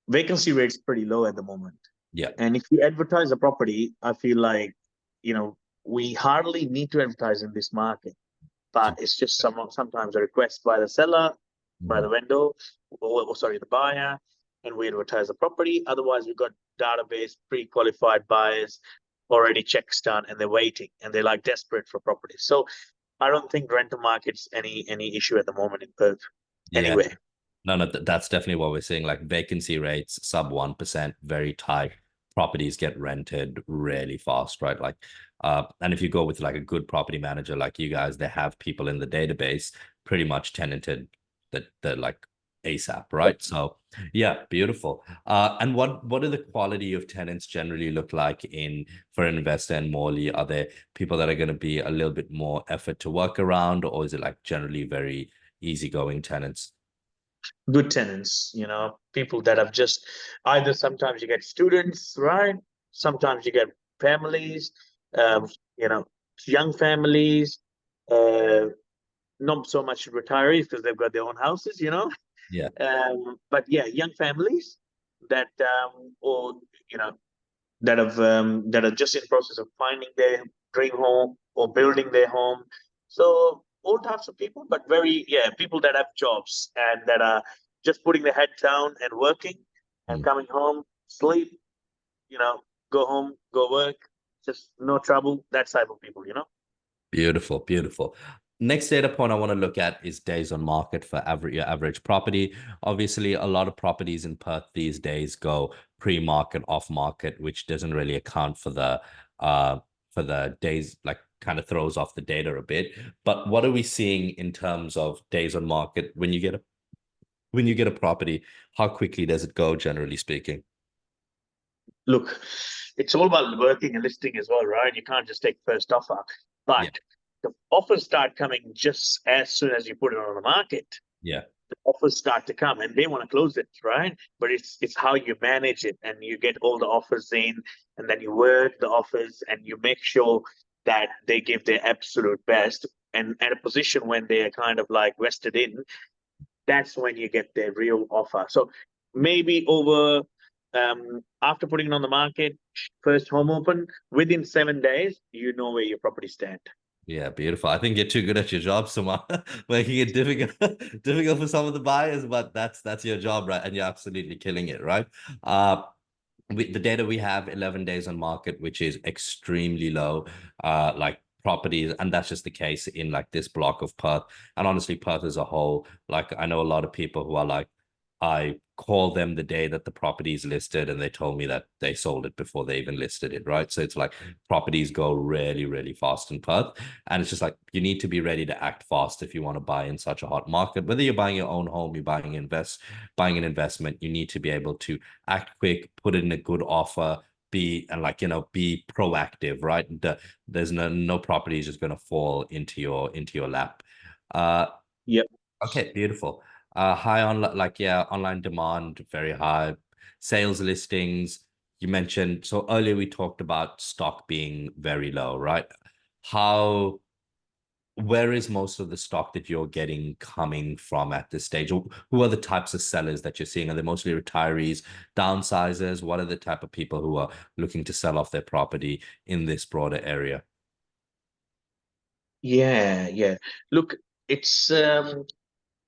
vacancy rate's pretty low at the moment. yeah. And if you advertise a property, I feel like, we hardly need to advertise in this market, but it's just sometimes a request by the seller, by Mhm. the vendor, or sorry, the buyer, and we advertise the property. Otherwise, we've got database pre-qualified buyers already checks done, and they're waiting, and they're like desperate for property. So I don't think rental market's any issue at the moment in Perth. Yeah. Anyway, No, no, that's definitely what we're seeing. Like vacancy rates sub 1%, very tight. Properties get rented really fast, right? Like, and if you go with like a good property manager like you guys, they have people in the database pretty much tenanted that like ASAP, right? So yeah, beautiful. And what do the quality of tenants generally look like in for an investor in Morley? Are there people that are going to be a little bit more effort to work around, or is it like generally very easygoing tenants? Good tenants, people that have just either sometimes you get students, right? Sometimes you get families, um, you know, young families, uh, not so much retirees because they've got their own houses. Yeah. But yeah, young families that or you know that are just in process of finding their dream home or building their home. So all types of people, but people that have jobs and that are just putting their head down and working and Mm. coming home, sleep, you know, go home, go work, just no trouble. That type of people. Beautiful, beautiful. Next data point I want to look at is days on market for your average property. Obviously, a lot of properties in Perth these days go pre-market, off-market, which doesn't really account for the days, like kind of throws off the data a bit. But what are we seeing in terms of days on market when you get a property? How quickly does it go, generally speaking? Look, it's all about working and listing as well, right? You can't just take first offer, Yeah, but the offers start coming just as soon as you put it on the market. yeah. Offers start to come and they want to close it, right? But it's how you manage it and you get all the offers in and then you work the offers and you make sure that they give their absolute best. And at a position when they are kind of like vested in, that's when you get their real offer. So maybe over after putting it on the market, first home open, within 7 days, you know where your property stand. Yeah, beautiful. I think you're too good at your job, Simar, making it difficult difficult for some of the buyers, but that's your job, right? And you're absolutely killing it, right? The data we have 11 days on market, which is extremely low, like properties, and that's just the case in like this block of Perth. And honestly, Perth as a whole, like I know a lot of people who are like, I call them the day that the property is listed and they told me that they sold it before they even listed it, right? So it's like properties go really, really fast in Perth. And it's just like you need to be ready to act fast if you want to buy in such a hot market. Whether you're buying your own home, you're buying an investment, you need to be able to act quick, put in a good offer, be proactive, right? There's no property is just going to fall into your lap. Uh, Yep. okay, beautiful. High on like yeah, online demand very high. Sales listings. You mentioned so earlier we talked about stock being very low, right? How Where is most of the stock that you're getting coming from at this stage? Or who are the types of sellers that you're seeing? Are they mostly retirees, downsizers? What are the type of people who are looking to sell off their property in this broader area? Yeah, yeah. Look, it's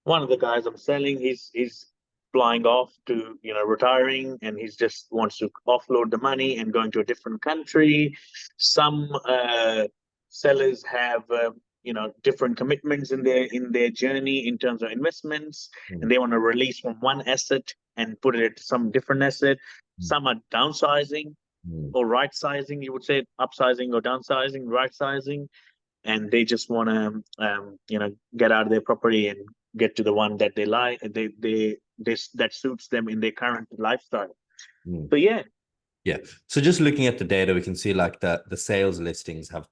one of the guys I'm selling, he's flying off to retiring, and he's just wants to offload the money and going to a different country. Some sellers have different commitments in their journey in terms of investments, Mm, and they want to release from one asset and put it to some different asset. mm, Some are downsizing mm, or right sizing, you would say upsizing or downsizing, right sizing, and they just want to get out of their property and get to the one that they like, that suits them in their current lifestyle. mm. So yeah. Yeah. So just looking at the data, we can see like the sales listings have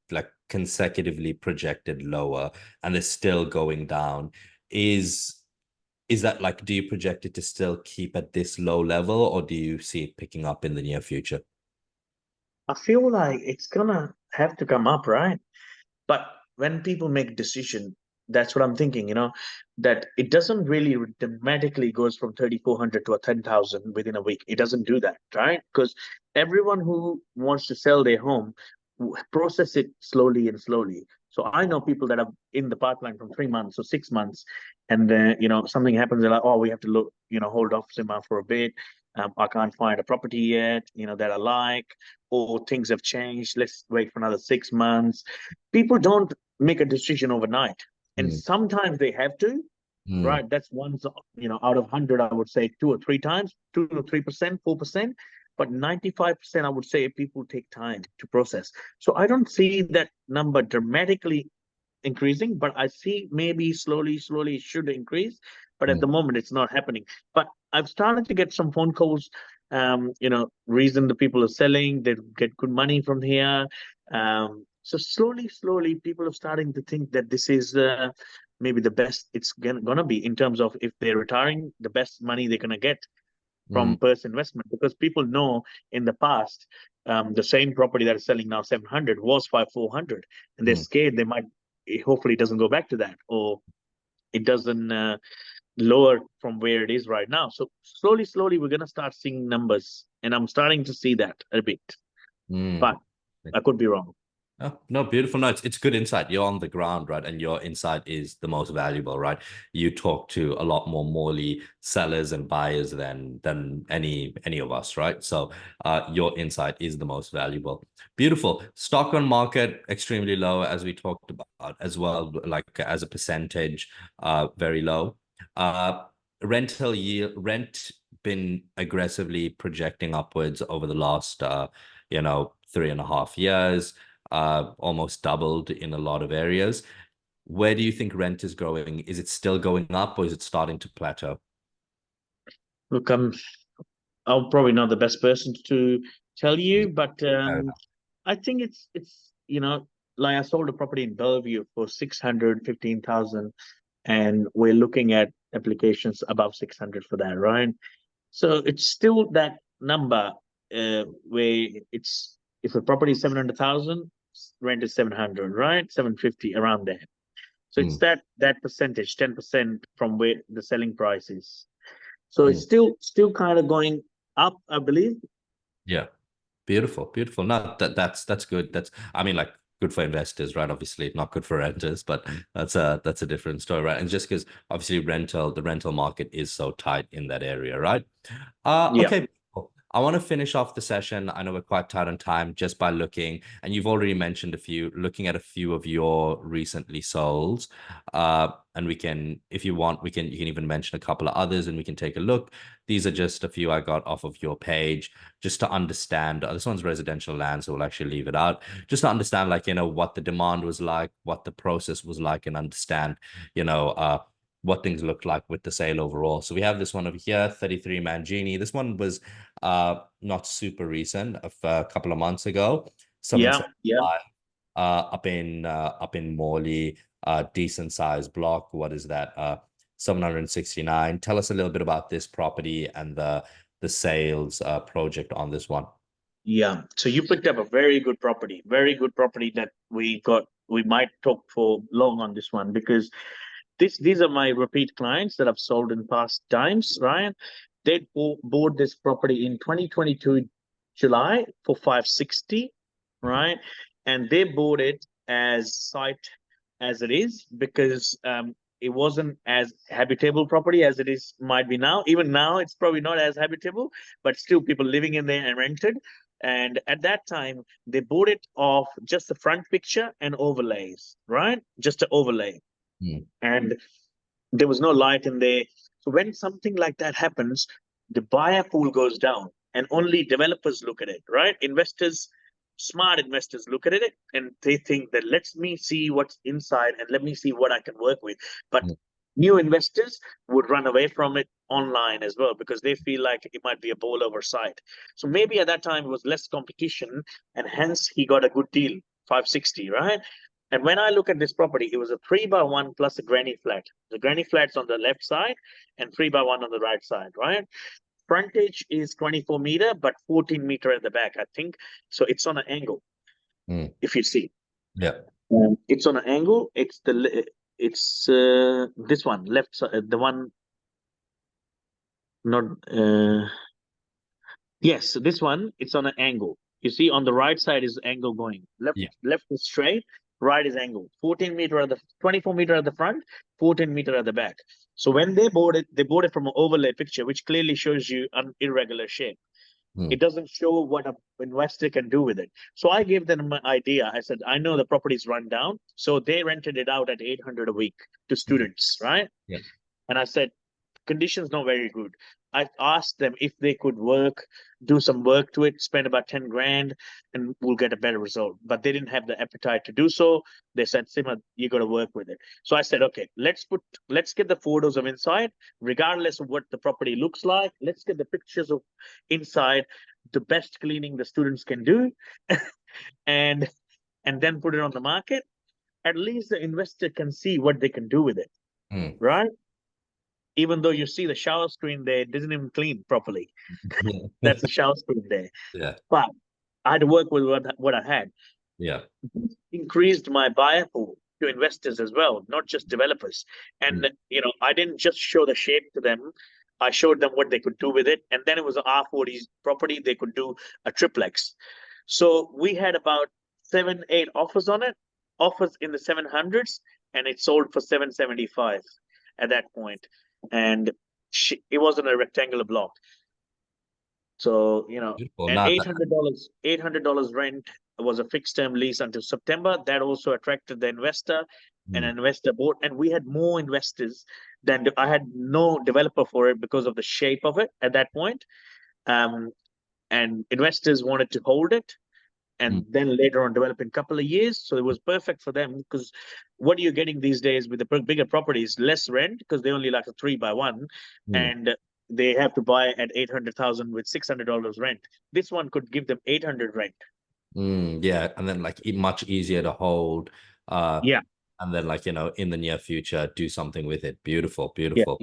like consecutively projected lower and they're still going down. Is is that like, do you project it to still keep at this low level or do you see it picking up in the near future? I feel like it's gonna have to come up, right? But when people make decision, that's what I'm thinking, that it doesn't really dramatically goes from 3,400 to a 10,000 within a week. It doesn't do that, right? Because everyone who wants to sell their home process it slowly and slowly. So I know people that are in the pipeline from 3 months or 6 months, and then something happens. They're like, oh, we have to look, hold off Simar for a bit. I can't find a property yet, that I like, or things have changed. Let's wait for another 6 months. People don't make a decision overnight, and Mm, sometimes they have to. mm, Right, that's once out of 100, I would say 2 or 3 times, 2 to 3%, 4%, but 95%, I would say people take time to process. So I don't see that number dramatically increasing, but I see maybe slowly it should increase. But at Mm, the moment, it's not happening. But I've started to get some phone calls. Reason the people are selling, they get good money from here. So slowly, people are starting to think that this is maybe the best it's gonna be in terms of if they're retiring, the best money they're gonna get mm, from Perth investment, because people know in the past the same property that is selling now 700 was 400, and they're mm, scared they might, hopefully it doesn't go back to that, or it doesn't lower from where it is right now. So slowly we're gonna start seeing numbers, and I'm starting to see that a bit, mm. but I could be wrong. Oh, no, beautiful. No, it's good insight. You're on the ground, right? And your insight is the most valuable, right? You talk to a lot more Morley sellers and buyers than any of us, right? So your insight is the most valuable. Beautiful. Stock on market, extremely low, as we talked about as well, like as a percentage, very low. Uh rental yield, rent been aggressively projecting upwards over the last 3.5 years, almost doubled in a lot of areas. Where do you think rent is growing? Is it still going up or is it starting to plateau? Look, I'm probably not the best person to tell you, but Fair enough. I think it's like I sold a property in Bellevue for 615,000, and we're looking at applications above 600 for that, right? So it's still that number where it's, if a property is 700,000, rent is 700, right? 750, around there. So it's Mm, that percentage, 10% from where the selling price is. So it's mm. still kind of going up, I believe. Yeah. Beautiful, beautiful. No, that's good. That's, I mean, like, good for investors, right? Obviously, not good for renters, but that's a different story, right? And just because obviously the rental market is so tight in that area, right? Yeah, Okay. Cool. I want to finish off the session. I know we're quite tight on time, just by looking, and you've already mentioned looking at a few of your recently solds. And we can, if you want, you can even mention a couple of others and we can take a look. These are just a few I got off of your page, just to understand. This one's residential land, so we'll actually leave it out. Just to understand, like, what the demand was like, what the process was like, and understand, you know, uh, what things looked like with the sale overall. So we have this one over here, 33 Mangini. This one was not super recent, of a couple of months ago. yeah, yeah. 775 up in Morley, decent size block. What is that? 769. Tell us a little bit about this property and the sales project on this one. Yeah. So you picked up a very good property that we got. We might talk for long on this one, because these are my repeat clients that I've sold in past times, Ryan. They bought this property in 2022 July for 560, right? And they bought it as site as it is, because it wasn't as habitable property as it is might be now. Even now, it's probably not as habitable, but still people living in there and rented. And at that time, they bought it off just the front picture and overlays, right? Just an overlay, Mm, and there was no light in there. So when something like that happens, the buyer pool goes down and only developers look at it, right? Investors, smart investors look at it and they think that, let me see what's inside and let me see what I can work with. But mm, new investors would run away from it online as well, because they feel like it might be a bowl over site. So maybe at that time it was less competition, and hence he got a good deal, 560, right? And when I look at this property, it was a 3x1 plus a granny flat. The granny flat's on the left side and 3x1 on the right side, right? Frontage is 24 meter, but 14 meter at the back, I think. So it's on an angle, mm. if you see. Yeah. It's on an angle. It's this one, left side, the one, not, yes, so this one, it's on an angle. You see, on the right side is angle going. Yeah. Left is straight, right is angle. 14 meter at the 24 meter at the front, 14 meter at the back. So when they bought it from an overlay picture, which clearly shows you an irregular shape. Mm, It doesn't show what an investor can do with it. So I gave them an idea. I said, I know the property's run down. So they rented it out at 800 a week to mm. students, right? Yeah. And I said, conditions not very good. I asked them if they could do some work to it, spend about 10 grand, and we'll get a better result. But they didn't have the appetite to do so. They said, Simar, you got to work with it. So I said, okay, let's get the photos of inside, regardless of what the property looks like. Let's get the pictures of inside, the best cleaning the students can do, and then put it on the market. At least the investor can see what they can do with it, right? Even though you see the shower screen there, it doesn't even clean properly. That's the shower screen there. Yeah. But I had to work with what I had. Yeah. Increased my buyer pool to investors as well, not just developers. And I didn't just show the shape to them. I showed them what they could do with it. And then it was an R40 property. They could do a triplex. So we had about 7-8 offers on it, offers in the 700s, and it sold for 775 at that point. And it wasn't a rectangular block. So, Beautiful. and $800 rent was a fixed term lease until September. That also attracted the investor, and an investor bought. And we had more investors than I had no developer for it because of the shape of it at that point. And investors wanted to hold it and then later on develop in a couple of years. So it was perfect for them, because what are you getting these days with the bigger properties? Less rent, because they only like a 3x1, and they have to buy at 800,000 with $600 rent. This one could give them 800 rent. Yeah, and then like much easier to hold. Yeah. And then like, in the near future, do something with it. Beautiful, Yeah. beautiful.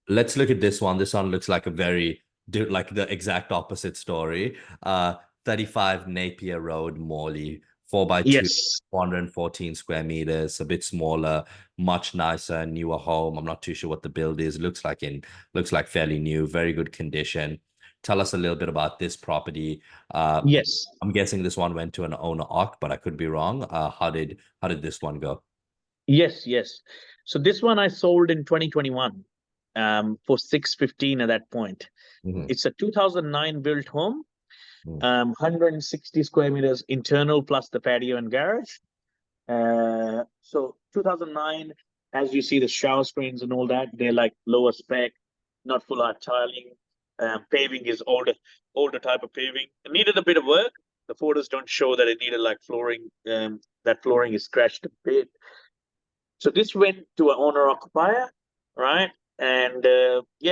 Let's look at this one. This one looks like like the exact opposite story. 35 Napier Road, Morley, 4x2, Yes. 414 square meters, a bit smaller, much nicer, newer home. I'm not too sure what the build is. Looks like fairly new, very good condition. Tell us a little bit about this property. Yes. I'm guessing this one went to an owner OC, but I could be wrong. How did this one go? Yes. So this one I sold in 2021 for 615 at that point. It's a 2009 built home. 160 square meters internal plus the patio and garage. So 2009, as you see the shower screens and all that, they're like lower spec, not full art tiling. Paving is older type of paving. It needed a bit of work. The photos don't show that it needed like flooring. That flooring is scratched a bit. So this went to an owner occupier, right? And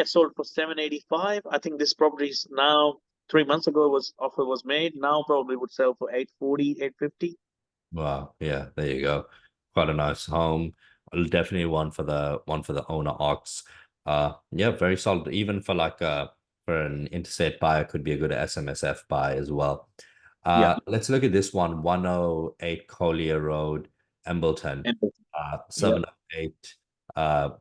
sold for 785. I think this property is now 3 months ago offer was made. Now probably would sell for 840, 850. Wow, yeah, there you go. Quite a nice home. Definitely one for the owner ox. Yeah, very solid. Even for like for an interstate buyer, could be a good SMSF buy as well. Yeah. Let's look at this one, 108 Collier Road, Embleton. 708,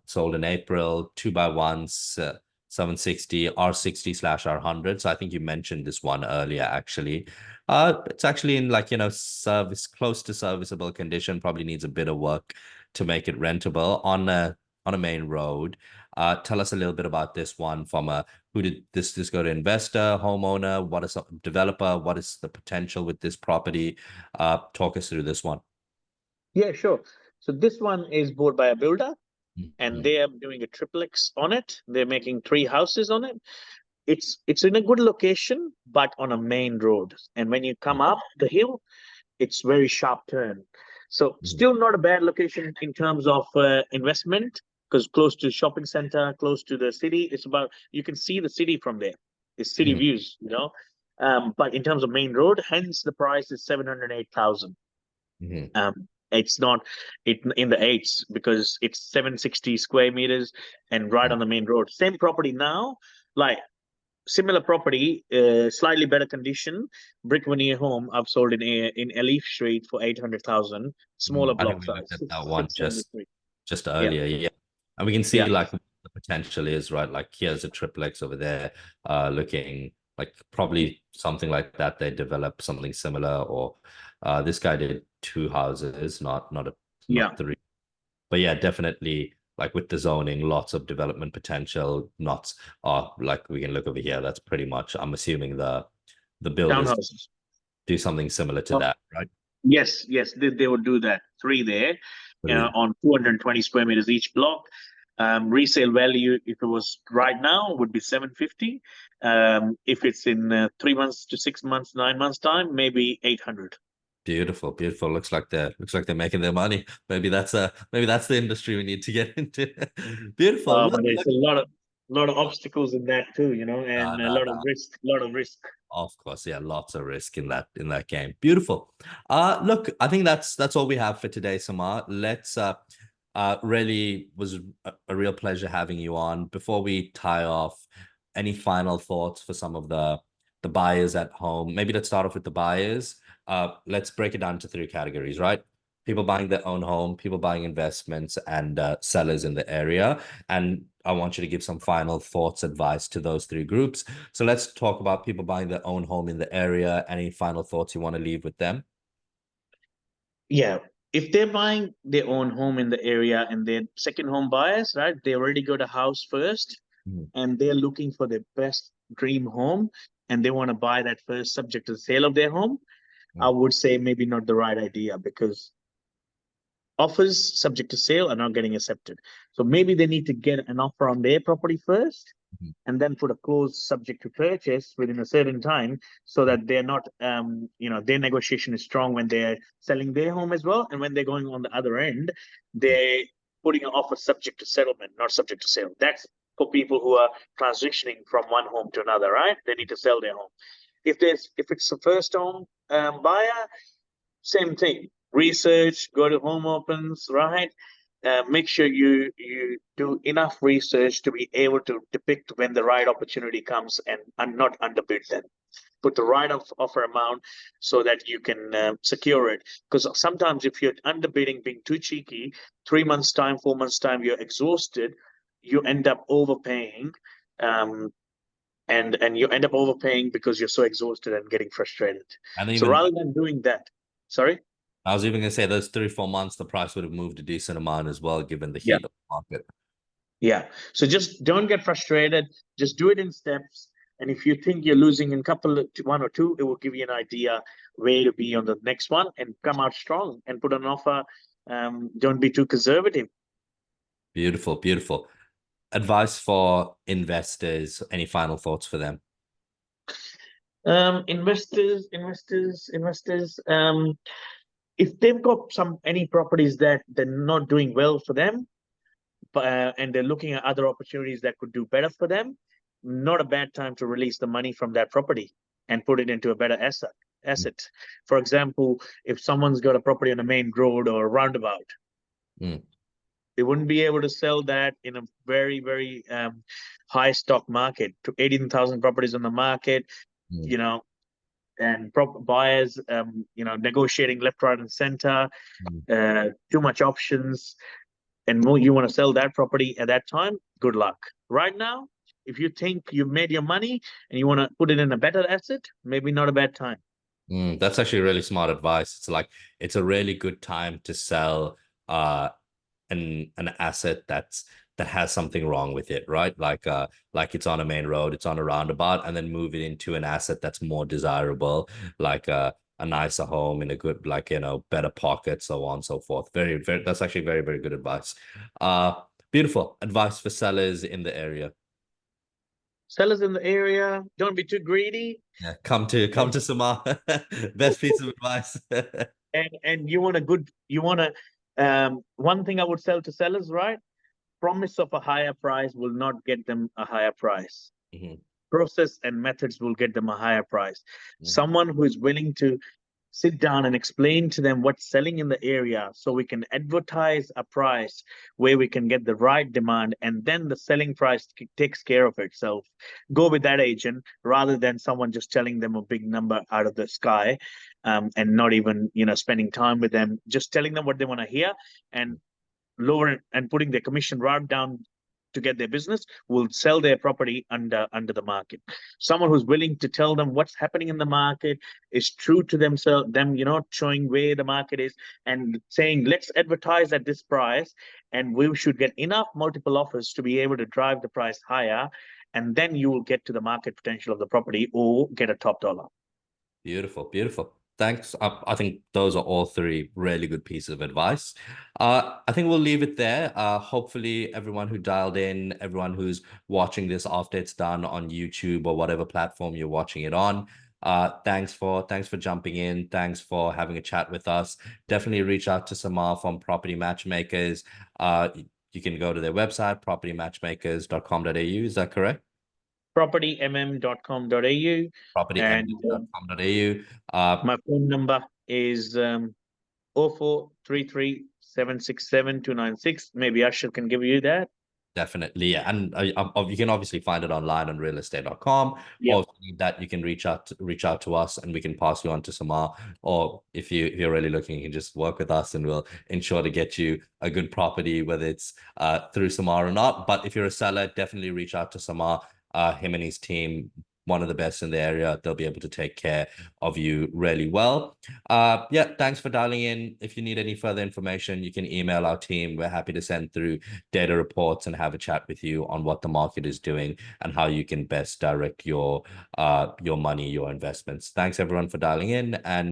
sold in April, 2x1s, 760, R60/R100. So I think you mentioned this one earlier, actually. It's actually in like, close to serviceable condition, probably needs a bit of work to make it rentable on a main road. Tell us a little bit about this one from who did this go to? Investor, homeowner, what is a developer, what is the potential with this property? Talk us through this one. Yeah, sure. So this one is bought by a builder, and they are doing a triplex on it. They're making 3 houses on it. It's in a good location, but on a main road. And when you come up the hill, it's very sharp turn. So still not a bad location in terms of investment, because close to shopping center, close to the city. You can see the city from there. It's city views, but in terms of main road, hence the price is 708,000. It's not in the eights, because it's 760 square meters and right on the main road. Same property now, like similar property, slightly better condition, brick veneer home. I've sold in Elif Street for 800,000, smaller I think block we looked size, at that one just Yeah. earlier. Yeah. And we can see like what the potential is, right? Like here's a triplex over there, looking like probably something like that. They develop something similar, or this guy did 2 houses, not 3. But yeah, definitely like with the zoning, lots of development potential. Not like we can look over here. That's pretty much, I'm assuming the builders Townhouses. do something similar to that, right? Yes, they would do that. 3 there, on 220 square meters each block. Resale value, if it was right now, would be 750. If it's in 3 months to 6 months, 9 months time, maybe 800. Beautiful, beautiful. Looks like they're making their money. Maybe that's the industry we need to get into. Beautiful. But Look, there's a lot of obstacles in that too, no, and a no, lot of no. risk, a lot of risk. Of course, yeah, lots of risk in that game. Beautiful. Look, I think that's all we have for today, Samar. Let's really was a real pleasure having you on. Before we tie off, any final thoughts for some of the buyers at home? Maybe let's start off with the buyers. Let's break it down to three categories, right? People buying their own home, people buying investments, and sellers in the area. And I want you to give some final thoughts, advice to those three groups. So let's talk about people buying their own home in the area. Any final thoughts you want to leave with them? Yeah. If they're buying their own home in the area and they're second home buyers, right? They already got a house first Mhm. and they're looking for their best dream home and they want to buy that first subject to the sale of their home. I Mhm. would say maybe not the right idea because offers subject to sale are not getting accepted. So maybe they need to get an offer on their property first Mhm. and then put a clause subject to purchase within a certain time so that they're not, their negotiation is strong when they're selling their home as well. And when they're going on the other end, they're putting an offer subject to settlement, not subject to sale. That's for people who are transitioning from one home to another, right? They need to sell their home. If it's a first home buyer, same thing. Research, go to home opens, right? Make sure you do enough research to be able to depict when the right opportunity comes and not underbid them. Put the right offer amount so that you can secure it. Because sometimes if you're underbidding, being too cheeky, 3 months time, 4 months time, you're exhausted. You end up overpaying, um, and you end up overpaying because you're so exhausted and getting frustrated. And So even rather than doing that, sorry. I was even gonna say those 3 4 months, the price would have moved a decent amount as well, given the Yeah. heat of the market. Yeah. So just don't get frustrated. Just do it in steps. And if you think you're losing in one or two, it will give you an idea where to be on the next one and come out strong and put an offer. Don't be too conservative. Beautiful, beautiful. Advice for investors. Any final thoughts for them? Investors. If they've got any properties that they're not doing well for them, and they're looking at other opportunities that could do better for them, not a bad time to release the money from that property and put it into a better asset. For example, if someone's got a property on a main road or a roundabout, Mm, they wouldn't be able to sell that in a very, very high stock market. To 18,000 properties on the market, mm, you know, and buyers, negotiating left, right, and center, mm, too much options and more you want to sell that property at that time, good luck. Right now, if you think you've made your money and you want to put it in a better asset, maybe not a bad time. That's actually really smart advice. It's like it's a really good time to sell uh an asset that has something wrong with it, right? Like it's on a main road, it's on a roundabout, and then move it into an asset that's more desirable, like a nicer home in a good, like, better pocket, so on and so forth. Very, very, that's actually very, very good advice. Uh, Beautiful advice for sellers in the area. Sellers in the area, don't be too greedy. Yeah, come to Samar. Best piece of advice. And you want to, one thing I would sell to sellers, right? Promise of a higher price will not get them a higher price. Mhm, Process and methods will get them a higher price. mhm. Someone who is willing to sit down and explain to them what's selling in the area so we can advertise a price where we can get the right demand and then the selling price takes care of itself. Go with that agent rather than someone just telling them a big number out of the sky, and not even spending time with them, just telling them what they want to hear and lower and putting their commission right down to get their business will sell their property under the market. Someone who's willing to tell them what's happening in the market, is true to themselves, them, showing where the market is and saying let's advertise at this price and we should get enough multiple offers to be able to drive the price higher, and then you will get to the market potential of the property or get a top dollar. Beautiful, beautiful. thanks. I think those are all three really good pieces of advice. I think we'll leave it there. Hopefully everyone who dialed in, everyone who's watching this after it's done on YouTube or whatever platform you're watching it on. Thanks for jumping in. Thanks for having a chat with us. Definitely reach out to Samar from Property Matchmakers. You can go to their website, propertymatchmakers.com.au. Is that correct? propertym.com.au, and propertym.com.au. my phone number is 0433 Maybe Ashil can give you that. Definitely, yeah, and you can obviously find it online on realestate.com. Yep. Or if you need that, you can reach out to us, and we can pass you on to Samar. Or if you're really looking, you can just work with us, and we'll ensure to get you a good property, whether it's through Samar or not. But if you're a seller, definitely reach out to Samar. Him and his team, one of the best in the area. They'll be able to take care of you really well. Yeah, thanks for dialing in. If you need any further information, you can email our team. We're happy to send through data reports and have a chat with you on what the market is doing and how you can best direct your money, your investments. Thanks everyone for dialing in, and